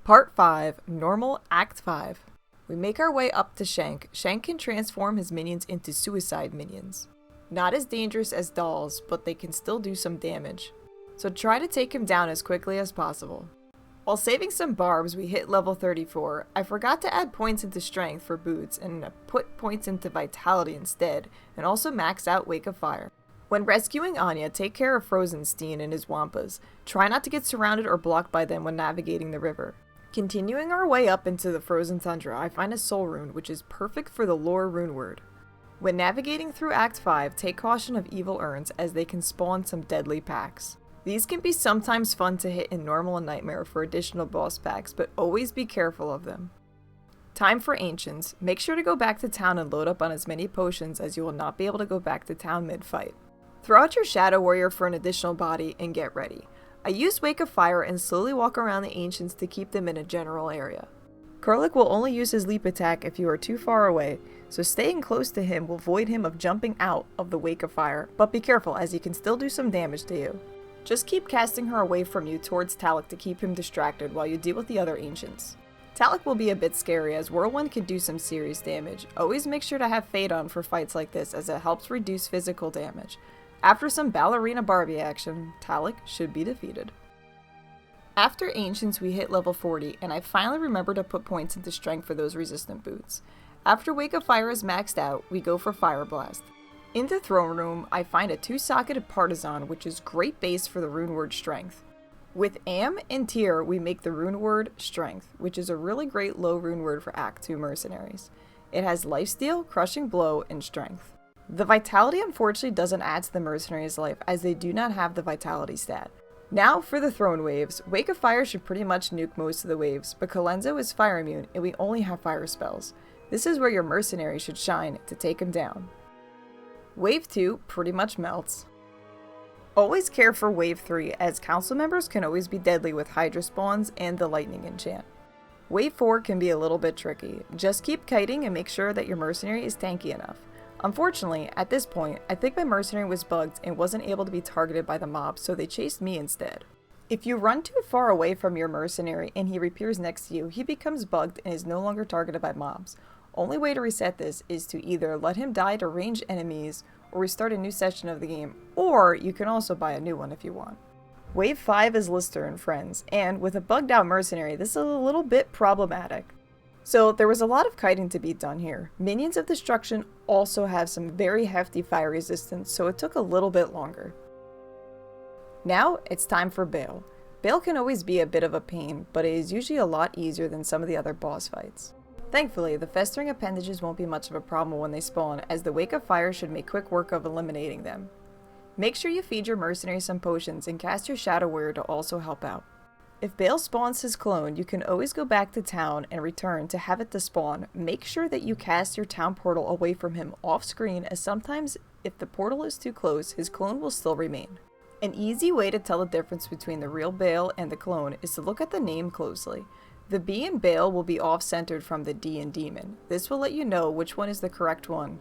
Part 5, Normal Act 5. We make our way up to Shank. Shank can transform his minions into suicide minions. Not as dangerous as dolls, but they can still do some damage. So try to take him down as quickly as possible. While saving some barbs, we hit level 34. I forgot to add points into strength for boots and put points into vitality instead, and also max out Wake of Fire. When rescuing Anya, take care of Frozenstein and his Wampas. Try not to get surrounded or blocked by them when navigating the river. Continuing our way up into the frozen tundra, I find a soul rune, which is perfect for the lore rune word. When navigating through Act 5, take caution of evil urns as they can spawn some deadly packs. These can be sometimes fun to hit in normal and nightmare for additional boss packs, but always be careful of them. Time for Ancients. Make sure to go back to town and load up on as many potions as you will not be able to go back to town mid-fight. Throw out your Shadow Warrior for an additional body and get ready. I use Wake of Fire and slowly walk around the Ancients to keep them in a general area. Kurlik will only use his leap attack if you are too far away, so staying close to him will void him of jumping out of the Wake of Fire, but be careful as he can still do some damage to you. Just keep casting her away from you towards Talik to keep him distracted while you deal with the other Ancients. Talik will be a bit scary as Whirlwind can do some serious damage. Always make sure to have Fade on for fights like this as it helps reduce physical damage. After some Ballerina Barbie action, Talik should be defeated. After Ancients we hit level 40 and I finally remember to put points into strength for those resistant boots. After Wake of Fire is maxed out, we go for Fire Blast. In the throne room, I find a 2-socketed Partisan, which is great base for the rune word Strength. With Am and Tyr, we make the rune word Strength, which is a really great low rune word for Act 2 mercenaries. It has Lifesteal, Crushing Blow, and Strength. The Vitality unfortunately doesn't add to the mercenaries' life as they do not have the Vitality stat. Now for the throne waves. Wake of Fire should pretty much nuke most of the waves, but Kalenzo is fire immune and we only have fire spells. This is where your mercenary should shine to take him down. Wave 2 pretty much melts. Always care for Wave 3 as council members can always be deadly with Hydra spawns and the lightning enchant. Wave 4 can be a little bit tricky. Just keep kiting and make sure that your mercenary is tanky enough. Unfortunately, at this point, I think my mercenary was bugged and wasn't able to be targeted by the mobs, so they chased me instead. If you run too far away from your mercenary and he reappears next to you, he becomes bugged and is no longer targeted by mobs. Only way to reset this is to either let him die to ranged enemies or restart a new session of the game, or you can also buy a new one if you want. Wave 5 is Lister and friends, and with a bugged out mercenary, this is a little bit problematic. So there was a lot of kiting to be done here. Minions of Destruction also have some very hefty fire resistance, so it took a little bit longer. Now it's time for Bale. Bale can always be a bit of a pain, but it is usually a lot easier than some of the other boss fights. Thankfully, the festering appendages won't be much of a problem when they spawn, as the Wake of Fire should make quick work of eliminating them. Make sure you feed your mercenary some potions and cast your Shadow Warrior to also help out. If Bale spawns his clone, you can always go back to town and return to have it despawn. Make sure that you cast your town portal away from him off screen, as sometimes if the portal is too close, his clone will still remain. An easy way to tell the difference between the real Bale and the clone is to look at the name closely. The B in Bale will be off-centered from the D in Demon. This will let you know which one is the correct one.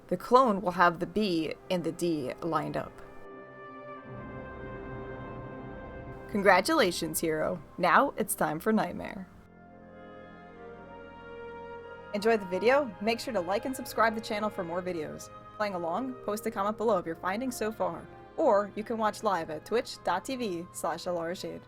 The clone will have the B and the D lined up. Congratulations, hero. Now it's time for Nightmare. Enjoyed the video? Make sure to like and subscribe the channel for more videos. Playing along? Post a comment below of your findings so far. Or you can watch live at twitch.tv/AlaraShade.